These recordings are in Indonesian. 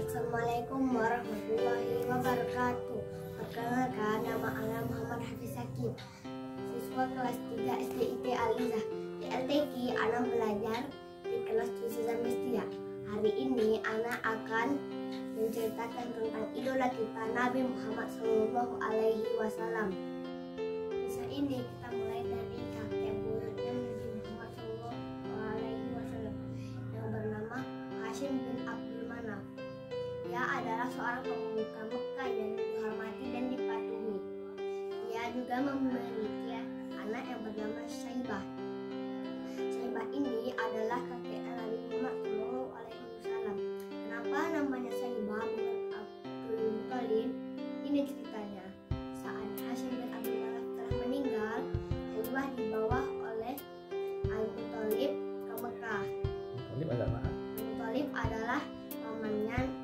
Assalamualaikum warahmatullahi wabarakatuh. Perkenalkan, nama Ana Muhammad Hafiz Sakib, siswa kelas 3 SDIT Alizah. Di LTQ, Ana belajar di kelas 7 Zamestia. Hari ini Ana akan menceritakan tentang idola kita, Nabi Muhammad SAW. Kisah ini kita mulai dari kakek buyutnya Nabi Muhammad SAW yang bernama Hashim bin Abdul Manaf. Dia adalah seorang pemuka Mekah yang dihormati dan dipatuhi. Dia juga memiliki anak yang bernama Syaibah. Syaibah ini adalah kakek Nabi Muhammad SAW. Kenapa namanya Syaibah menurut Abdul Muthalib? Ini ceritanya. Saat Hashim bin Abdul Manaf telah meninggal, Syaibah dibawa oleh Al-Muthalib ke Mekah. Al-Muthalib adalah pamannya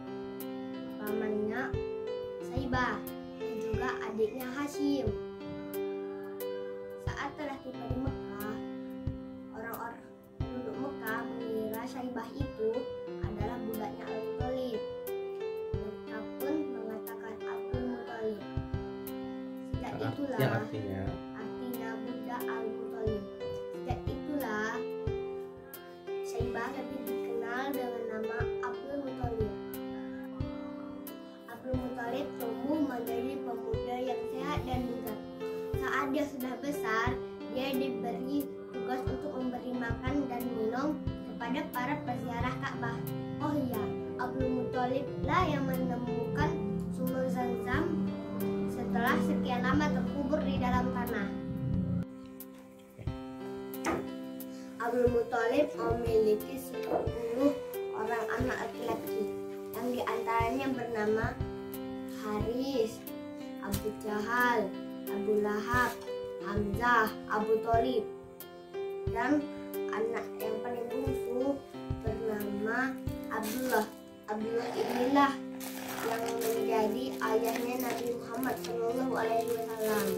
Syaibah dan juga adiknya Hashim. Saat telah tiba di Mekah, orang-orang penduduk Mekah mengira Syaibah itu adalah budaknya Al-Muthalib. Mereka pun mengatakan Abdul Muthalib. Sejak itulah artinya budak Al-Muthalib. Sejak itulah Syaibah lebih dikenal dengan nama Abdul Muthalib. Abdul Muthalib tumbuh menjadi pemuda yang sehat dan bugar. Saat dia sudah besar, dia diberi tugas untuk memberi makan dan minum kepada para peziarah Ka'bah. Oh iya, Abdul Muthalib lah yang menemukan sumur Zamzam setelah sekian lama terkubur di dalam tanah. Abdul Muthalib memiliki 10 orang anak laki-laki, yang diantaranya bernama Haris, Abu Jahal, Abu Lahab, Hamzah, Abu Thalib, dan anak yang paling bungsu bernama Abdullah. Abdullah inilah yang menjadi ayahnya Nabi Muhammad SAW.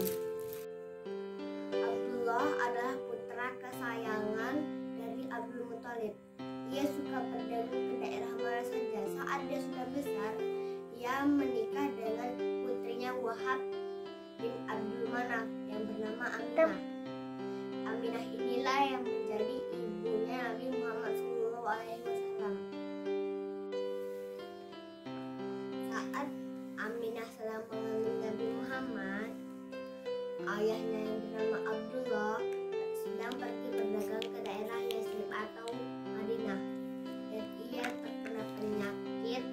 Abdullah adalah putra kesayangan dari Abdul Muthalib. Dia suka berdagang ke daerah mana saja. Saat dia sudah besar, dia menikah dengan putrinya Wahab bin Abdul Manaf yang bernama Aminah. Aminah inilah yang menjadi ibunya Nabi Muhammad SAW. Saat Aminah sedang mengandung Nabi Muhammad, ayahnya yang bernama Abdullah sedang pergi berdagang ke daerah Yasrib atau Madinah, dan ia terkena penyakit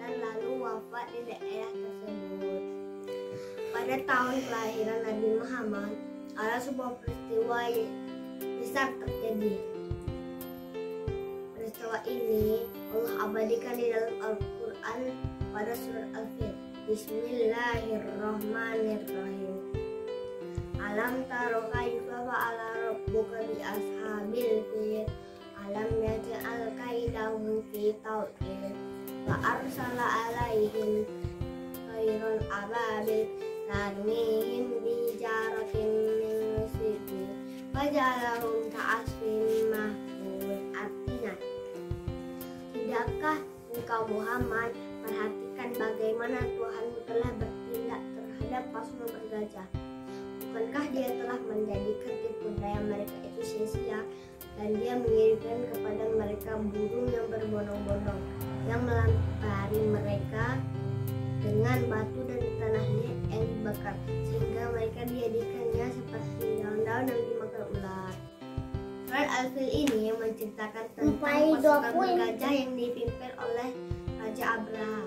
dan lalu wafat di daerah tersebut. Pada tahun kelahiran Nabi Muhammad, ada sebuah peristiwa besar terjadi. Peristiwa ini Allah abadikan di dalam Al-Quran pada surat Al-Fil. Bismillahirrahmanirrahim. Alam taro kaifa fa'ala rabbuka bi ashabil fil. Alam yaj'al kaidahum fi tawqil. Wa arsala alaihim tayran ababil tarmihim bi jaratin min sijil fajalahum ka'asfin mahfuz. Artinya, tidakkah engkau Muhammad perhatikan bagaimana Tuhanmu telah bertindak terhadap pasukan bergajah? Bukankah dia telah menjadikan tipu daya mereka itu sia-sia, dan dia mengirimkan kepada mereka burung yang berbondong-bondong yang melampari mereka dengan batu dan tanahnya yang dibakar, sehingga mereka dijadikannya seperti daun-daun yang dimakan ular. Surat Al-Fil ini menceritakan tentang pasukan bergajah yang dipimpin oleh Raja Abraha.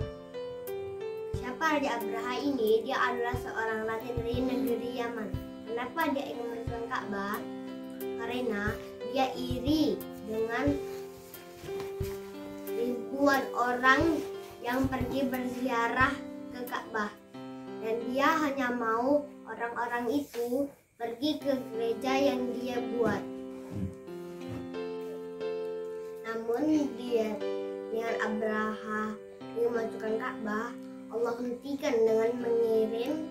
Siapa Raja Abraha ini? Dia adalah seorang raja dari negeri Yaman. Kenapa dia ingin mendirikan Ka'bah? Karena dia iri dengan ribuan orang yang pergi berziarah ke Ka'bah, dan dia hanya mau orang-orang itu pergi ke gereja yang dia buat. Namun dia dengan Abraha ingin memajukan Ka'bah, Allah hentikan dengan mengirim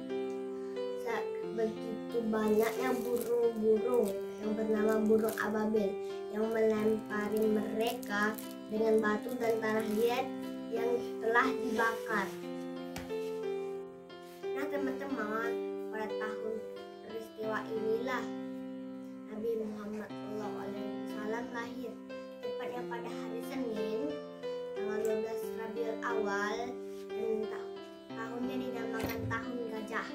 begitu banyaknya burung-burung yang bernama burung ababil yang melempari mereka dengan batu dan tanah liat yang telah dibakar. Nah teman-teman, pada tahun peristiwa inilah Nabi Muhammad SAW lahir, tepatnya pada hari Senin tanggal 12 Rabiul Awal, dan tahunnya dinamakan tahun gajah.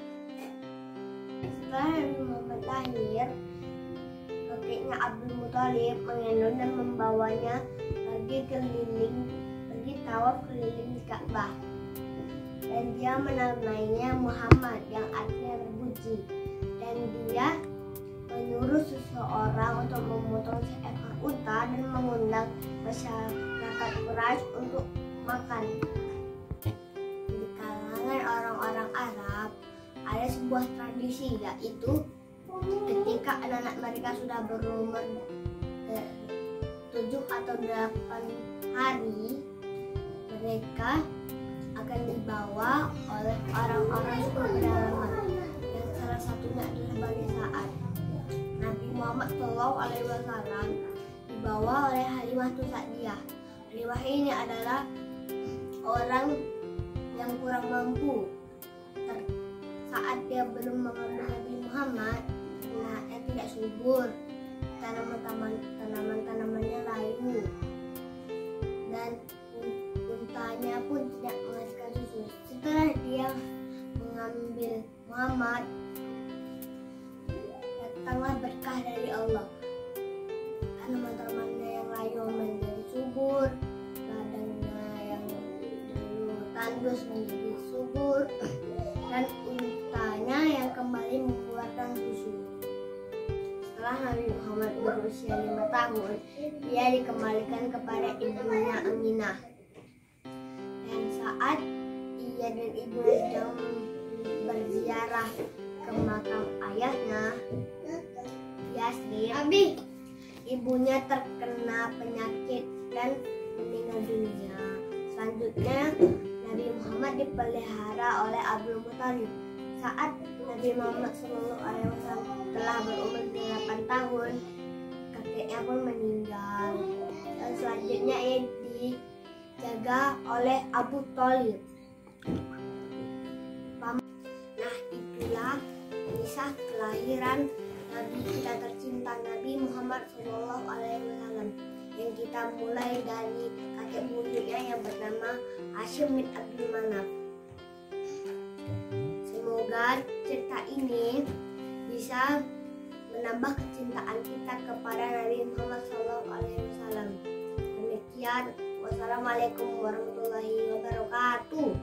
Setelah Nabi Muhammad lahir, kakeknya Abdul Muthalib menggendong dan membawanya pergi tawaf keliling Ka'bah, dan dia menamainya Muhammad yang artinya terpuji, dan dia menyuruh seseorang untuk memotong seekor unta dan mengundang masyarakat Quraisy untuk makan. Di kalangan orang-orang Arab ada sebuah tradisi, yaitu ketika anak-anak mereka sudah berumur 7 atau 8 hari, mereka akan dibawa oleh orang-orang suku pedalaman, yang salah satunya adalah Bani Sa'ad. Nabi Muhammad SAW dibawa oleh Halimah Sa'diyah. Halimah ini adalah orang yang kurang mampu. Saat dia belum mengambil Nabi Muhammad, anaknya tidak subur, tanaman-tanamannya layu, dan untanya pun tidak menghasilkan susu. Setelah dia mengambil Muhammad, datanglah berkah dari Allah. Tanaman-tanamannya yang layu menjadi subur, ladangnya yang dulu tandus menjadi subur, dan untanya yang kembali mengeluarkan susu. Setelah Nabi Muhammad berusia 5 tahun, dia dikembalikan kepada ibunya Aminah. Dan saat ia dan ibunya sedang berziarah ke makam ayahnya, Yasrib, ibunya terkena penyakit dan meninggal dunia. Selanjutnya, Nabi Muhammad dipelihara oleh Abdul Muthalib. Saat Nabi Muhammad SAW telah berumur 8 tahun, kakeknya pun meninggal. Dan selanjutnya ia dijaga oleh Abu Thalib. Nah, itulah kisah kelahiran Nabi kita tercinta Nabi Muhammad SAW, yang kita mulai dari kakek buyutnya yang bernama Hashim bin Abdul Manaf. Semoga cerita ini bisa menambah kecintaan kita kepada Nabi Muhammad SAW. Demikian, wassalamualaikum warahmatullahi wabarakatuh.